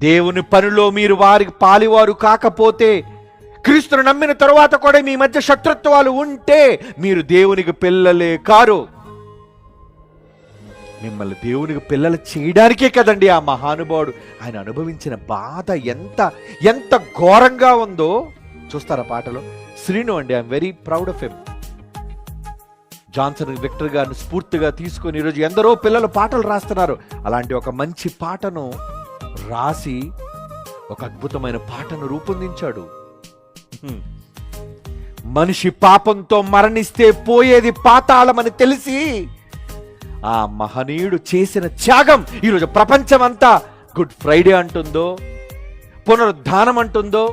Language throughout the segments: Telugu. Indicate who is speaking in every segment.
Speaker 1: దేవుని పనిలో మీరు వారికి పాలివారు కాకపోతే, క్రీస్తును నమ్మిన తరువాత కూడా మీ మధ్య శత్రుత్వాలు ఉంటే మీరు దేవునికి పిల్లలే కారు. మిమ్మల్ని దేవునికి పిల్లలు చేయడానికే కదండి ఆ మహానుభావుడు ఆయన అనుభవించిన బాధ ఎంత ఎంత ఘోరంగా ఉందో చూస్తారా పాటలో. శ్రీను అండి, I'm very proud of him. Johnson Victor గారిని స్ఫూర్తిగా తీసుకొని ఈరోజు ఎందరో పిల్లలు పాటలు రాస్తున్నారు. అలాంటి ఒక మంచి పాటను రాసి ఒక అద్భుతమైన పాటను రూపొందించాడు. మనిషి పాపంతో మరణిస్తే పోయేది పాతాళమని తెలిసి ఆ మహనీయుడు చేసిన త్యాగం ఈరోజు ప్రపంచమంతా గుడ్ ఫ్రైడే అంటుందో, పునరుద్ధానం అంటుందో,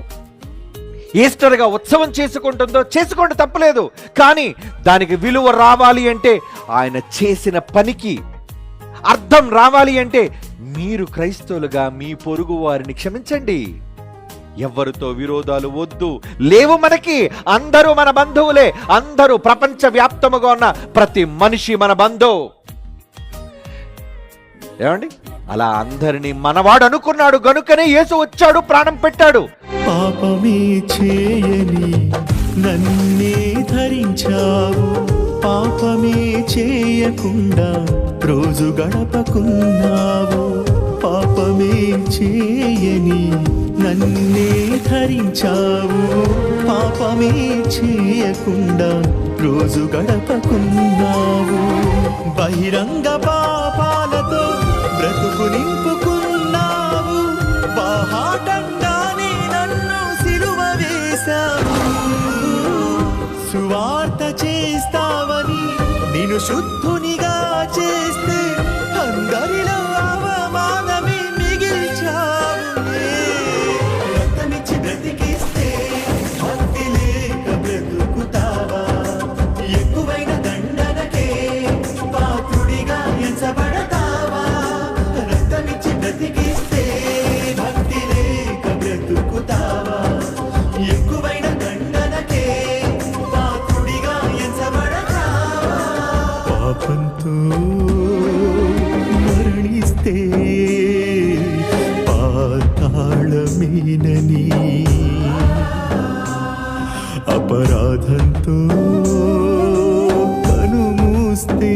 Speaker 1: ఈస్టర్గా ఉత్సవం చేసుకుంటుందో. చేసుకోండి, తప్పలేదు. కానీ దానికి విలువ రావాలి అంటే, ఆయన చేసిన పనికి అర్థం రావాలి అంటే, మీరు క్రైస్తవులుగా మీ పొరుగు వారిని క్షమించండి. ఎవరితో విరోధాలు వద్దు, లేవు మనకి. అందరూ మన బంధువులే. అందరూ ప్రపంచ వ్యాప్తముగా ఉన్న ప్రతి మనిషి మన బంధువు. ఏమండి, అలా అందరినీ మనవాడు అనుకున్నాడు గనుకనే యేసు వచ్చాడు, ప్రాణం పెట్టాడు.
Speaker 2: పాపమే చేయని నన్నే ధరించావు, పాపమే చేయకుండా రోజు గడపకున్నావు. పాపమే చేయని నన్నే ధరించావు, పాపమే చేయకుండా రోజు గడపకున్నావు. బహిరంగ పాపాలతో బ్రతుకు నింపుకున్నావు, బాహాటంగానే నన్ను సిలువ వేశావు. సువార్త చేస్తావని నిన్ను శుద్ధునిగా చేస్తే అందరిలో అవమానమే మిగిల్చావు. రక్తమిచ్చి బ్రతికిస్తే భక్తి లేక బ్రతుకుతావా? ఎక్కువైన దండనకే పాత్రుడిగా ఎంచబడతావా? రక్తమిచ్చి బ్రతికిస్తే భక్తి లేక బ్రతుకుతావా? ఎక్కువైన దండనకే పాత్రుడిగా ఎంచబడతావా? పాపంతో మరణిస్తే పాతాళమేనని, అపరాధంతో కనుమూస్తే